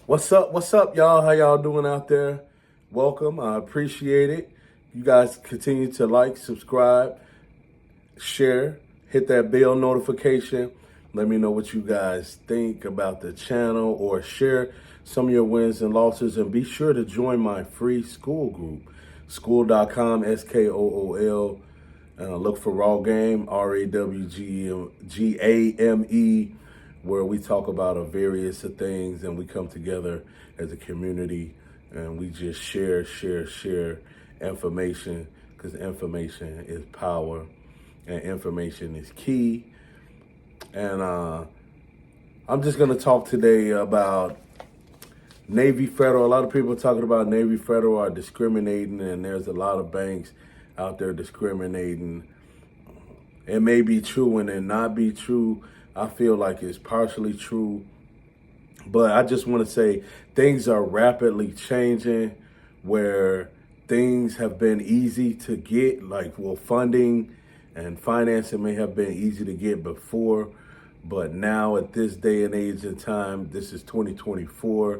What's up, y'all? How y'all doing out there? Welcome. I appreciate it. You guys continue to like, subscribe, share, hit that bell notification. Let me know what you guys think about the channel or share some of your wins and losses. And be sure to join my free Skool group, skool.com, Skool. Look for Raw Game, RAWGAME, where we talk about a various of things and we come together as a community and we just share information, because information is power and information is key. And I'm just going to talk today about Navy Federal. A lot of people are talking about Navy Federal are discriminating, and there's a lot of banks out there discriminating. It may be true and it not be true. I feel like it's partially true. But I just want to say things are rapidly changing, where things have been easy to get, like, well, funding and financing may have been easy to get before. But now at this day and age and time, this is 2024.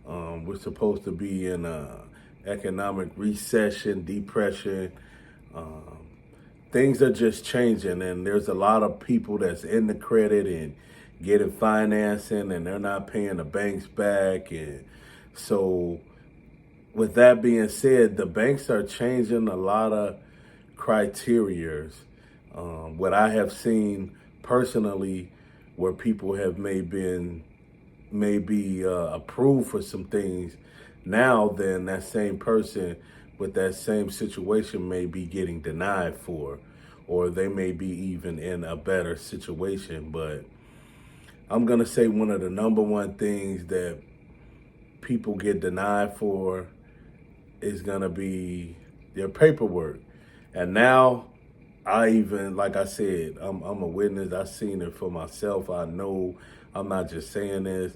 We're supposed to be in a economic recession, depression. Things are just changing, and there's a lot of people that's in the credit and getting financing, and they're not paying the banks back. And so with that being said, the banks are changing a lot of criterias. What I have seen personally, where people have maybe approved for some things, now then that same person with that same situation may be getting denied for, or they may be even in a better situation. But I'm going to say one of the number one things that people get denied for is going to be their paperwork. And now like I said, I'm a witness. I've seen it for myself. I know, I'm not just saying this.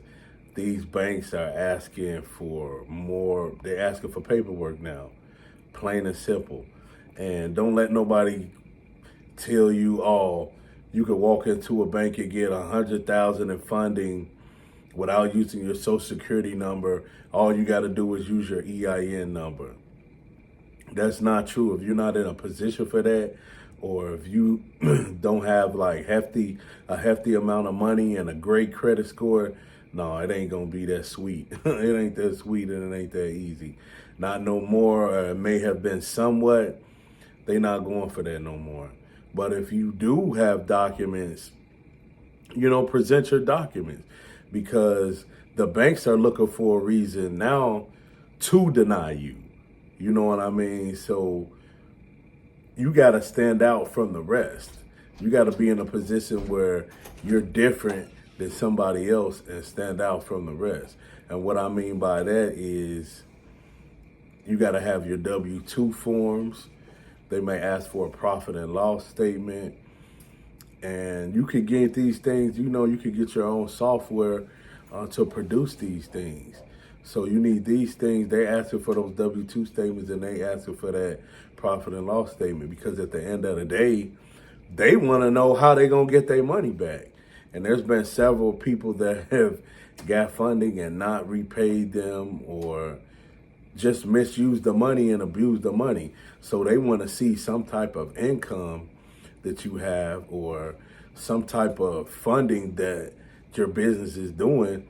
These banks are asking for more. They're asking for paperwork now, plain and simple. And don't let nobody tell you, oh, you could walk into a bank and get $100,000 in funding without using your social security number. All you got to do is use your EIN number. That's not true. If you're not in a position for that, or if you don't have like a hefty amount of money and a great credit score, no, it ain't gonna be that sweet. It ain't that sweet, and it ain't that easy. Not no more. It may have been somewhat. They not going for that no more. But if you do have documents, present your documents, because the banks are looking for a reason now to deny you. You know what I mean? So you got to stand out from the rest. You got to be in a position where you're different than somebody else and stand out from the rest. And what I mean by that is you got to have your W-2 forms. They may ask for a profit and loss statement. And you can get these things, you can get your own software to produce these things. So you need these things. They asking for those W-2 statements, and they asking for that profit and loss statement, because at the end of the day, they want to know how they're going to get their money back. And there's been several people that have got funding and not repaid them, or just misused the money and abused the money. So they want to see some type of income that you have, or some type of funding that your business is doing,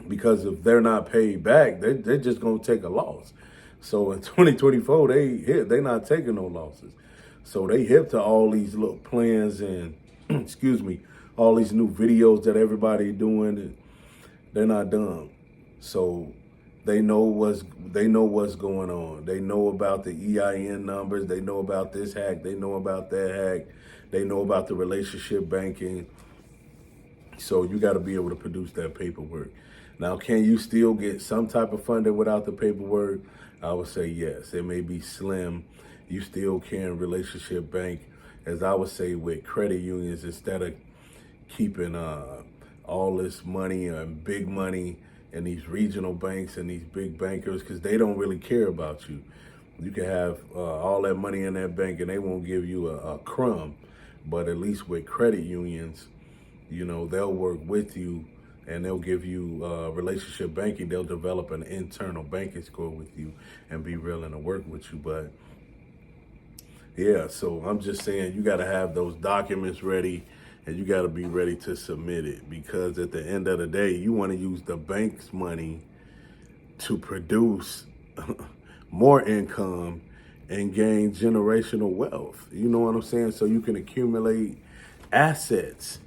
because if they're not paid back, they're just going to take a loss. So in 2024, they not taking no losses. So they hip to all these little plans and, excuse me, all these new videos that everybody doing. And they're not dumb. So they know what's going on. They know about the EIN numbers. They know about this hack. They know about that hack. They know about the relationship banking. So you got to be able to produce that paperwork. Now, can you still get some type of funding without the paperwork? I would say yes. It may be slim. You still can relationship bank, as I would say, with credit unions, instead of keeping all this money and big money in these regional banks and these big bankers, because they don't really care about you. You can have all that money in that bank and they won't give you a crumb. But at least with credit unions, they'll work with you and they'll give you relationship banking. They'll develop an internal banking score with you and be willing to work with you. But yeah, so I'm just saying you got to have those documents ready, and you got to be ready to submit it, because at the end of the day, you want to use the bank's money to produce more income and gain generational wealth. You know what I'm saying? So you can accumulate assets,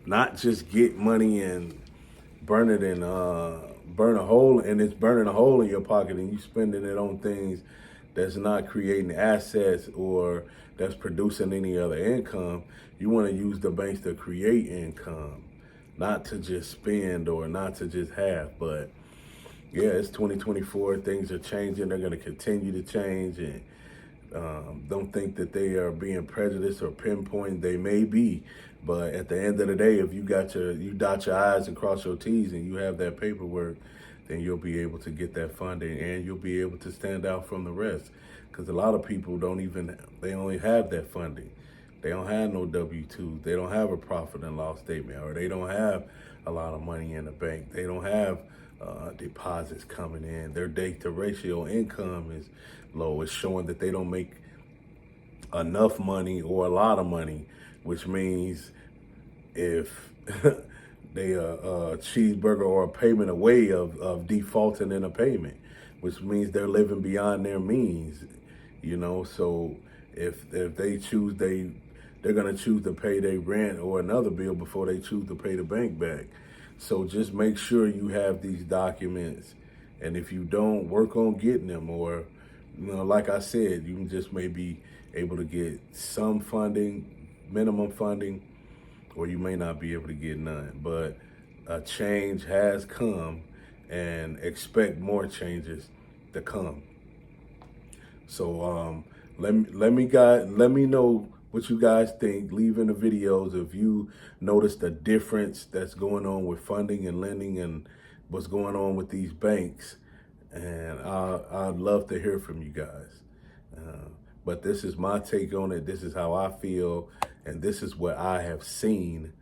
not just get money and burn it in burn a hole, and it's burning a hole in your pocket and you spending it on things that's not creating assets or that's producing any other income. You want to use the banks to create income, not to just spend or not to just have. But yeah, it's 2024. Things are changing. They're going to continue to change, and don't think that they are being prejudiced or pinpoint. They may be, but at the end of the day, if you dot your I's and cross your T's and you have that paperwork, then you'll be able to get that funding and you'll be able to stand out from the rest. Because a lot of people they only have that funding. They don't have no W-2s. They don't have a profit and loss statement, or they don't have a lot of money in the bank. They don't have deposits coming in. Their debt to ratio income is low. It's showing that they don't make enough money or a lot of money, which means if they a cheeseburger or a payment away of defaulting in a payment, which means they're living beyond their means, you know. So if they choose, they're gonna choose to pay their rent or another bill before they choose to pay the bank back. So just make sure you have these documents, and if you don't, work on getting them. Or, you know, like I said, you just may be able to get some funding, minimum funding, or you may not be able to get none. But a change has come, and expect more changes to come. So let me know what you guys think. Leave in the videos if you notice the difference that's going on with funding and lending and what's going on with these banks. And I'd love to hear from you guys. But this is my take on it. This is how I feel, and this is what I have seen.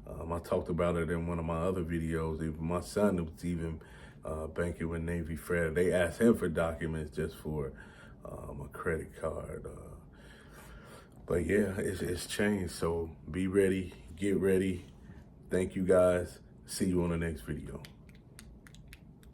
I talked about it in one of my other videos. Even my son was even banking with Navy Fred. They asked him for documents just for a credit card. But yeah, it's changed. So be ready, get ready. Thank you guys. See you on the next video.